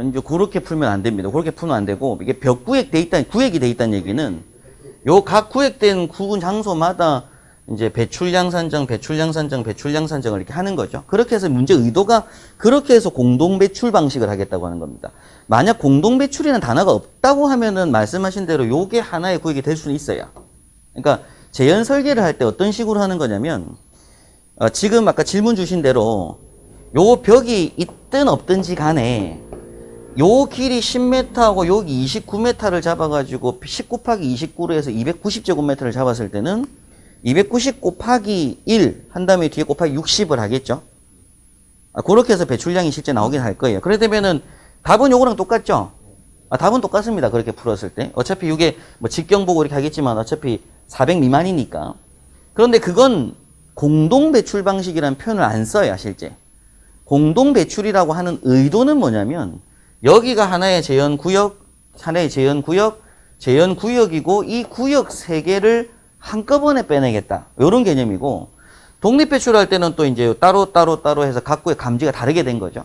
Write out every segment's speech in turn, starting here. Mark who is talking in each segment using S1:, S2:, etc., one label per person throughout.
S1: 이제 그렇게 풀면 안 됩니다. 그렇게 풀면 안 되고, 이게 벽구획 돼 있다, 구획이 돼 있다는 얘기는 요 각 구획된 구분 장소마다 이제 배출량 산정, 배출량 산정, 배출량 산정을 이렇게 하는 거죠. 그렇게 해서 문제 의도가 그렇게 해서 공동 배출 방식을 하겠다고 하는 겁니다. 만약 공동 배출이라는 단어가 없다고 하면은 말씀하신 대로 요게 하나의 구획이 될 수는 있어요. 그러니까 재현 설계를 할 때 어떤 식으로 하는 거냐면, 지금 아까 질문 주신 대로 요 벽이 있든 없든지 간에 요 길이 10m하고 여기 29m를 잡아가지고 10 곱하기 29로 해서 290제곱미터를 잡았을 때는 290 곱하기 1 한 다음에 뒤에 곱하기 60을 하겠죠. 그렇게 해서 배출량이 실제 나오긴 할 거예요. 그래 되면은 답은 요거랑 똑같죠? 답은 똑같습니다. 그렇게 풀었을 때. 어차피 이게 뭐 직경 보고 이렇게 하겠지만 어차피 400 미만이니까. 그런데 그건 공동 배출 방식이라는 표현을 안 써요, 실제. 공동 배출이라고 하는 의도는 뭐냐면 여기가 하나의 재현 구역, 재현 구역이고 이 구역 3개를 한꺼번에 빼내겠다. 이런 개념이고, 독립 배출할 때는 또 이제 따로 해서 각구의 감지가 다르게 된 거죠.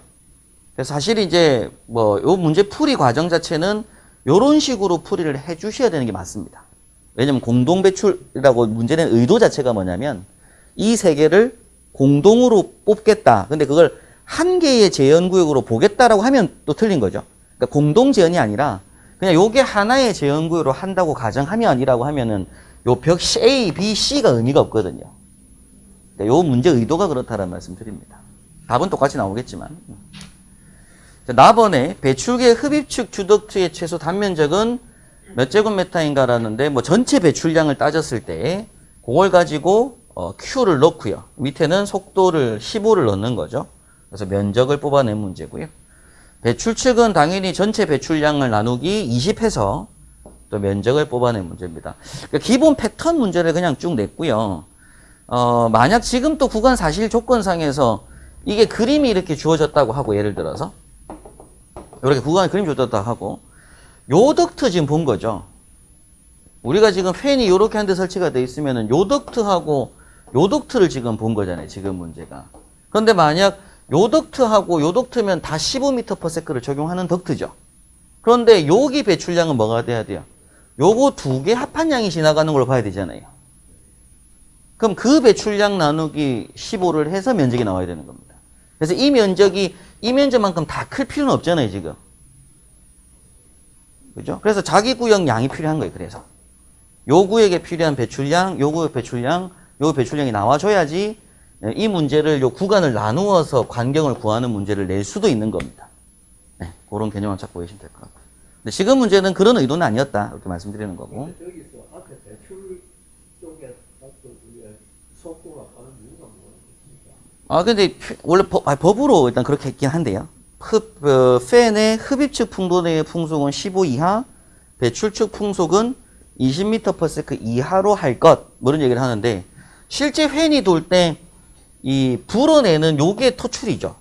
S1: 그래서 사실 이제 요 문제 풀이 과정 자체는 요런 식으로 풀이를 해 주셔야 되는 게 맞습니다. 왜냐면 공동 배출이라고 문제된 의도 자체가 뭐냐면 이 3개를 공동으로 뽑겠다. 근데 그걸 한 개의 재현 구역으로 보겠다라고 하면 또 틀린 거죠. 그러니까 공동 재현이 아니라 그냥 요게 하나의 재현 구역으로 한다고 가정하면이라고 하면은 요 벽 A, B, C가 의미가 없거든요. 그러니까 요 문제 의도가 그렇다는 말씀 드립니다. 답은 똑같이 나오겠지만. 자, 나번에 배출계 흡입축 주덕트의 최소 단면적은 몇 제곱미터인가라는데 뭐 전체 배출량을 따졌을 때 그걸 가지고 Q를 넣고요. 밑에는 속도를 15를 넣는 거죠. 그래서 면적을 뽑아낸 문제고요. 배출축은 당연히 전체 배출량을 나누기 20해서 또 면적을 뽑아낸 문제입니다. 그러니까 기본 패턴 문제를 그냥 쭉 냈고요. 만약 지금 또 구간 사실 조건상에서 이게 그림이 이렇게 주어졌다고 하고, 예를 들어서 이렇게 구간에 그림이 주어졌다고 하고, 요 덕트 지금 본 거죠. 우리가 지금 팬이 이렇게 한 대 설치가 돼 있으면은 요 덕트하고 요 덕트를 지금 본 거잖아요, 지금 문제가. 그런데 만약 요 덕트하고 요 덕트면 다 15m/s를 적용하는 덕트죠. 그런데 여기 배출량은 뭐가 돼야 돼요? 요거 2개 합한 양이 지나가는 걸로 봐야 되잖아요. 그럼 그 배출량 나누기 15를 해서 면적이 나와야 되는 겁니다. 그래서 이 면적만큼 다 클 필요는 없잖아요, 지금. 그죠? 그래서 자기 구역 양이 필요한 거예요, 그래서. 요 구역에 필요한 배출량, 요 구역 배출량, 요 배출량이 나와줘야지 이 문제를 요 구간을 나누어서 관경을 구하는 문제를 낼 수도 있는 겁니다. 네, 그런 개념을 잡고 계시면 될 것 같고요. 근데 지금 문제는 그런 의도는 아니었다, 이렇게 말씀드리는 거고.
S2: 근데 여기서 앞에 배출 쪽에 속도가 빠른 이유가 뭐겠습니까?
S1: 근데 원래 법으로 일단 그렇게 했긴 한데요. 팬의 흡입축 풍도의 풍속은 15 이하, 배출축 풍속은 20m/s 이하로 할 것, 뭐 이런 얘기를 하는데, 실제 팬이 돌 때 이 불어내는 요게 토출이죠.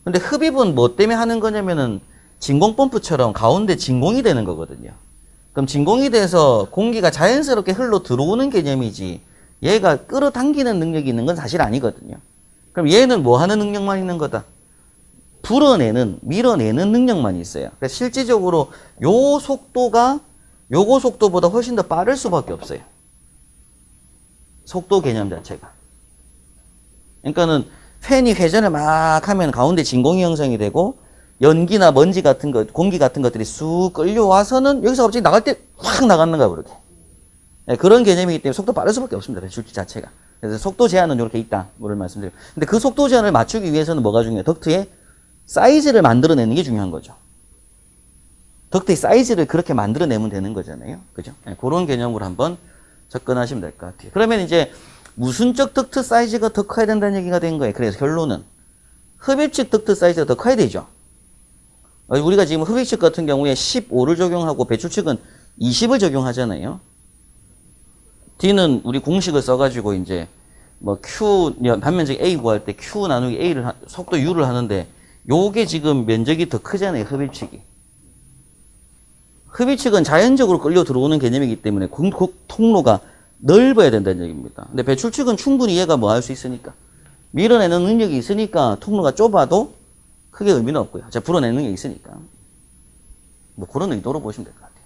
S1: 근데 흡입은 뭐 때문에 하는 거냐면은 진공 펌프처럼 가운데 진공이 되는 거거든요. 그럼 진공이 돼서 공기가 자연스럽게 흘러 들어오는 개념이지, 얘가 끌어당기는 능력이 있는 건 사실 아니거든요. 그럼 얘는 뭐 하는 능력만 있는 거다? 불어내는, 밀어내는 능력만 있어요. 그래서 실질적으로 요 속도가 요거 속도보다 훨씬 더 빠를 수밖에 없어요. 속도 개념 자체가. 그러니까는 팬이 회전을 막 하면 가운데 진공이 형성이 되고, 연기나 먼지 같은 것, 공기 같은 것들이 쑥 끌려와서는 여기서 갑자기 나갈 때 확 나가는 거야, 그렇게. 네, 그런 개념이기 때문에 속도 빠를 수밖에 없습니다, 배출기 자체가. 그래서 속도 제한은 이렇게 있다, 뭐를 말씀드려요. 근데 그 속도 제한을 맞추기 위해서는 뭐가 중요해요? 덕트의 사이즈를 만들어내는 게 중요한 거죠. 덕트의 사이즈를 그렇게 만들어내면 되는 거잖아요. 그죠? 네, 그런 개념으로 한번 접근하시면 될 것 같아요. 그러면 이제 무슨적 덕트 사이즈가 더 커야 된다는 얘기가 된 거예요. 그래서 결론은 흡입식 덕트 사이즈가 더 커야 되죠. 우리가 지금 흡입식 같은 경우에 15를 적용하고 배출식은 20을 적용하잖아요. D는 우리 공식을 써가지고 이제 뭐 Q 반면적 A 구할 때 Q 나누기 A를 속도 U를 하는데, 요게 지금 면적이 더 크잖아요, 흡입식이. 흡입식은 자연적으로 끌려 들어오는 개념이기 때문에 통로가 넓어야 된다는 얘기입니다. 근데 배출축은 충분히 얘가 뭐 할 수 있으니까, 밀어내는 능력이 있으니까 통로가 좁아도 크게 의미는 없고요. 제가 불어내는 게 있으니까. 뭐 그런 의도로 보시면 될 것 같아요.